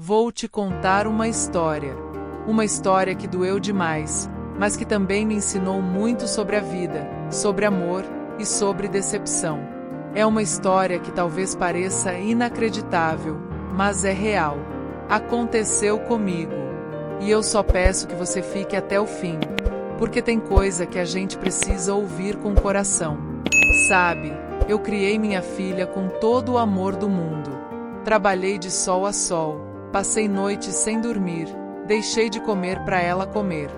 Vou te contar uma história. Uma história que doeu demais, mas que também me ensinou muito sobre a vida, sobre amor e sobre decepção. É uma história que talvez pareça inacreditável, mas é real. Aconteceu comigo. E eu só peço que você fique até o fim, porque tem coisa que a gente precisa ouvir com o coração. Sabe, eu criei minha filha com todo o amor do mundo. Trabalhei de sol a sol, passei noites sem dormir, deixei de comer para ela comer.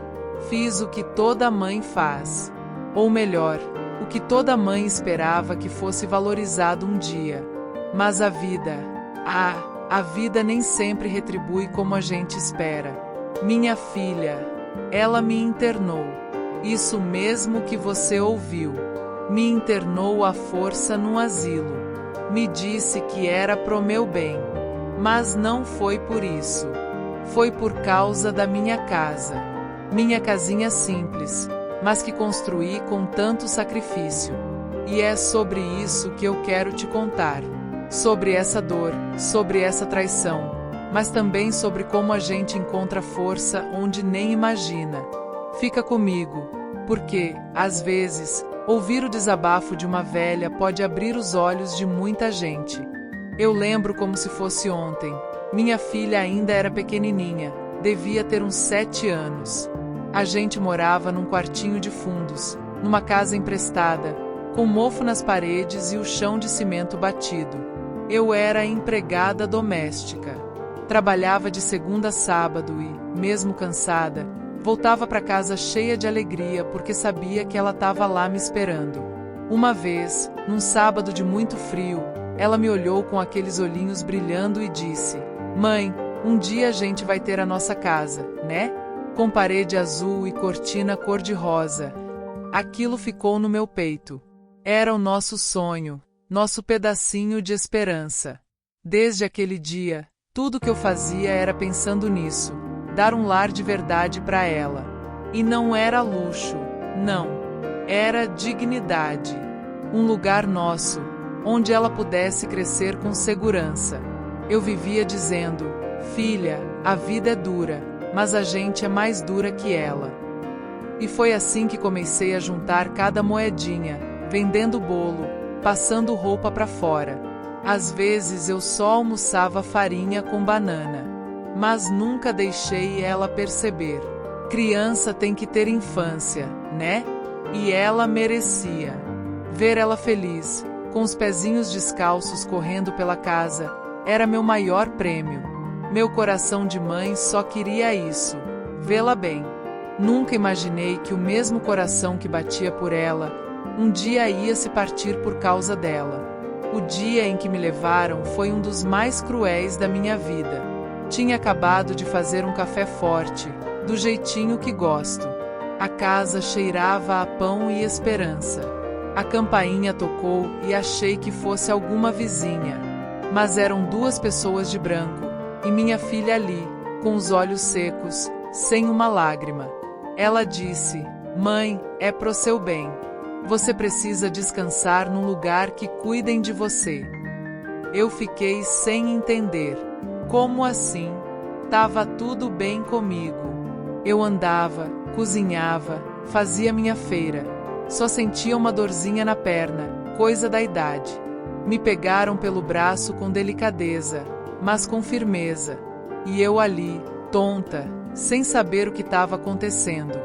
Fiz o que toda mãe faz. Ou melhor, o que toda mãe esperava que fosse valorizado um dia. Mas a vida nem sempre retribui como a gente espera. Minha filha, ela me internou. Isso mesmo que você ouviu. Me internou à força num asilo. Me disse que era pro meu bem. Mas não foi por isso. Foi por causa da minha casa. Minha casinha simples, mas que construí com tanto sacrifício. E é sobre isso que eu quero te contar. Sobre essa dor, sobre essa traição, mas também sobre como a gente encontra força onde nem imagina. Fica comigo, porque, às vezes, ouvir o desabafo de uma velha pode abrir os olhos de muita gente. Eu lembro como se fosse ontem. Minha filha ainda era pequenininha, devia ter uns 7 anos. A gente morava num quartinho de fundos, numa casa emprestada, com mofo nas paredes e o chão de cimento batido. Eu era empregada doméstica. Trabalhava de segunda a sábado e, mesmo cansada, voltava para casa cheia de alegria porque sabia que ela estava lá me esperando. Uma vez, num sábado de muito frio, ela me olhou com aqueles olhinhos brilhando e disse: "Mãe, um dia a gente vai ter a nossa casa, né? Com parede azul e cortina cor-de-rosa." Aquilo ficou no meu peito. Era o nosso sonho, nosso pedacinho de esperança. Desde aquele dia, tudo que eu fazia era pensando nisso, dar um lar de verdade para ela. E não era luxo, não. Era dignidade. Um lugar nosso, onde ela pudesse crescer com segurança. Eu vivia dizendo: "Filha, a vida é dura, mas a gente é mais dura que ela." E foi assim que comecei a juntar cada moedinha, vendendo bolo, passando roupa para fora. Às vezes eu só almoçava farinha com banana. Mas nunca deixei ela perceber. Criança tem que ter infância, né? E ela merecia. Ver ela feliz, com os pezinhos descalços correndo pela casa, era meu maior prêmio. Meu coração de mãe só queria isso, vê-la bem. Nunca imaginei que o mesmo coração que batia por ela, um dia ia se partir por causa dela. O dia em que me levaram foi um dos mais cruéis da minha vida. Tinha acabado de fazer um café forte, do jeitinho que gosto. A casa cheirava a pão e esperança. A campainha tocou e achei que fosse alguma vizinha. Mas eram 2 pessoas de branco, e minha filha ali, com os olhos secos, sem uma lágrima. Ela disse: "Mãe, é pro seu bem. Você precisa descansar num lugar que cuidem de você." Eu fiquei sem entender. Como assim? Tava tudo bem comigo. Eu andava, cozinhava, fazia minha feira. Só sentia uma dorzinha na perna, coisa da idade. Me pegaram pelo braço com delicadeza, mas com firmeza. E eu ali, tonta, sem saber o que estava acontecendo.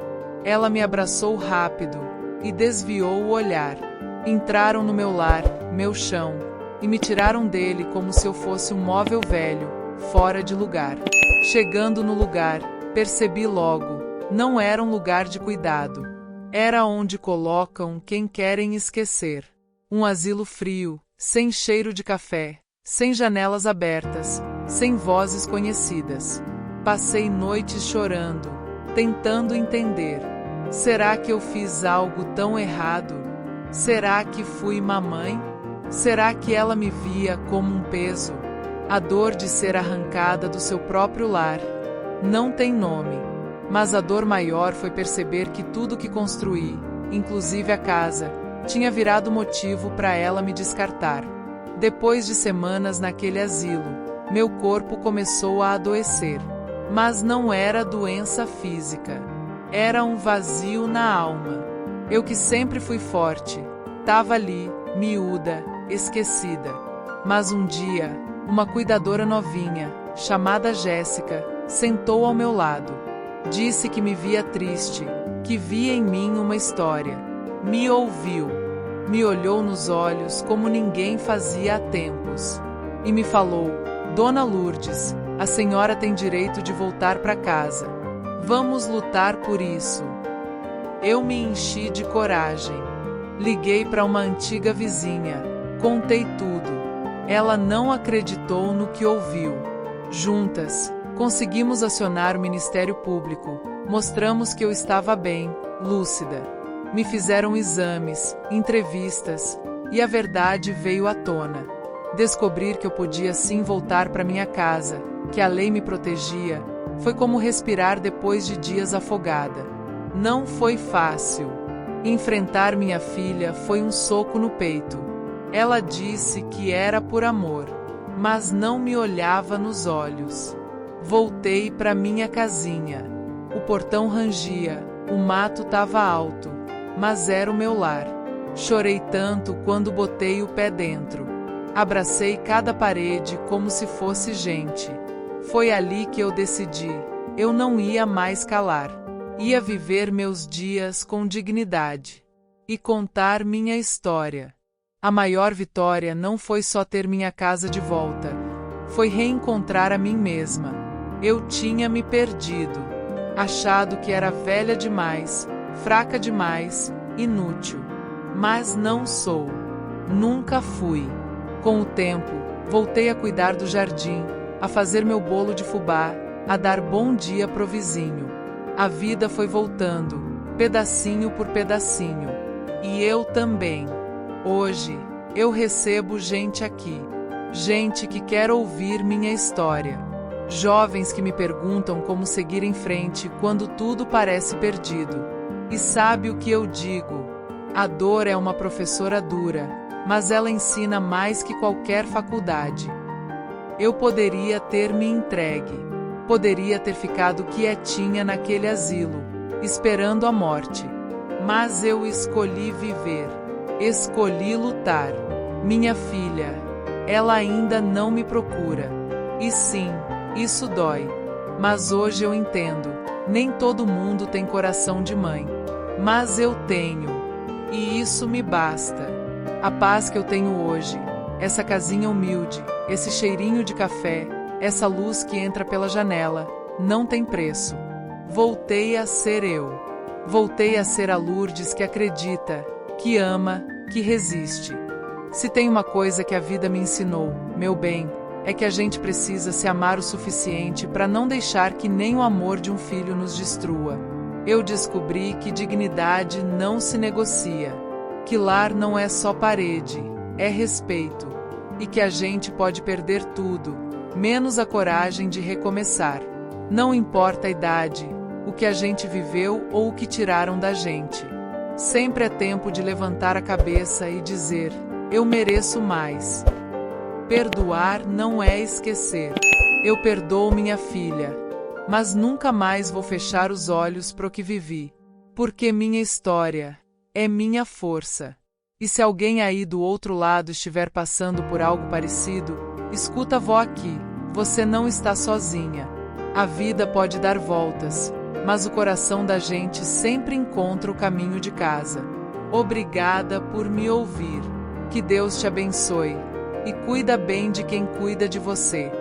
Ela me abraçou rápido e desviou o olhar. Entraram no meu lar, meu chão, e me tiraram dele como se eu fosse um móvel velho, fora de lugar. Chegando no lugar, percebi logo, não era um lugar de cuidado. Era onde colocam quem querem esquecer. Um asilo frio, sem cheiro de café, sem janelas abertas, sem vozes conhecidas. Passei noites chorando, tentando entender. Será que eu fiz algo tão errado? Será que fui mamãe? Será que ela me via como um peso? A dor de ser arrancada do seu próprio lar não tem nome, mas a dor maior foi perceber que tudo que construí, inclusive a casa, tinha virado motivo para ela me descartar. Depois de semanas naquele asilo, meu corpo começou a adoecer. Mas não era doença física. Era um vazio na alma. Eu que sempre fui forte, estava ali, miúda, esquecida. Mas um dia, uma cuidadora novinha, chamada Jéssica, sentou ao meu lado. Disse que me via triste, que via em mim uma história. Me ouviu, me olhou nos olhos como ninguém fazia há tempos. E me falou: Dona Lourdes, a senhora tem direito de voltar para casa. Vamos lutar por isso. Eu me enchi de coragem. Liguei para uma antiga vizinha, contei tudo. Ela não acreditou no que ouviu. Juntas, conseguimos acionar o Ministério Público. Mostramos que eu estava bem, lúcida. Me fizeram exames, entrevistas, e a verdade veio à tona. Descobrir que eu podia sim voltar para minha casa, que a lei me protegia, foi como respirar depois de dias afogada. Não foi fácil. Enfrentar minha filha foi um soco no peito. Ela disse que era por amor, mas não me olhava nos olhos. Voltei para minha casinha. O portão rangia, o mato estava alto, mas era o meu lar. Chorei tanto quando botei o pé dentro. Abracei cada parede como se fosse gente. Foi ali que eu decidi, eu não ia mais calar. Ia viver meus dias com dignidade. E contar minha história. A maior vitória não foi só ter minha casa de volta. Foi reencontrar a mim mesma. Eu tinha me perdido. Achado que era velha demais, fraca demais, inútil. Mas não sou. Nunca fui. Com o tempo, voltei a cuidar do jardim, a fazer meu bolo de fubá, a dar bom dia pro vizinho. A vida foi voltando, pedacinho por pedacinho. E eu também. Hoje, eu recebo gente aqui. Gente que quer ouvir minha história. Jovens que me perguntam como seguir em frente quando tudo parece perdido. E sabe o que eu digo? A dor é uma professora dura, mas ela ensina mais que qualquer faculdade. Eu poderia ter me entregue. Poderia ter ficado quietinha naquele asilo, esperando a morte. Mas eu escolhi viver. Escolhi lutar. Minha filha, ela ainda não me procura. E sim, isso dói. Mas hoje eu entendo, nem todo mundo tem coração de mãe. Mas eu tenho. E isso me basta. A paz que eu tenho hoje, essa casinha humilde, esse cheirinho de café, essa luz que entra pela janela, não tem preço. Voltei a ser eu. Voltei a ser a Lourdes que acredita, que ama, que resiste. Se tem uma coisa que a vida me ensinou, meu bem, é que a gente precisa se amar o suficiente para não deixar que nem o amor de um filho nos destrua. Eu descobri que dignidade não se negocia, que lar não é só parede, é respeito, e que a gente pode perder tudo, menos a coragem de recomeçar. Não importa a idade, o que a gente viveu ou o que tiraram da gente. Sempre é tempo de levantar a cabeça e dizer: eu mereço mais. Perdoar não é esquecer. Eu perdoo minha filha, mas nunca mais vou fechar os olhos pro que vivi, porque minha história é minha força. E se alguém aí do outro lado estiver passando por algo parecido, escuta a vó aqui, você não está sozinha. A vida pode dar voltas, mas o coração da gente sempre encontra o caminho de casa. Obrigada por me ouvir. Que Deus te abençoe. E cuida bem de quem cuida de você.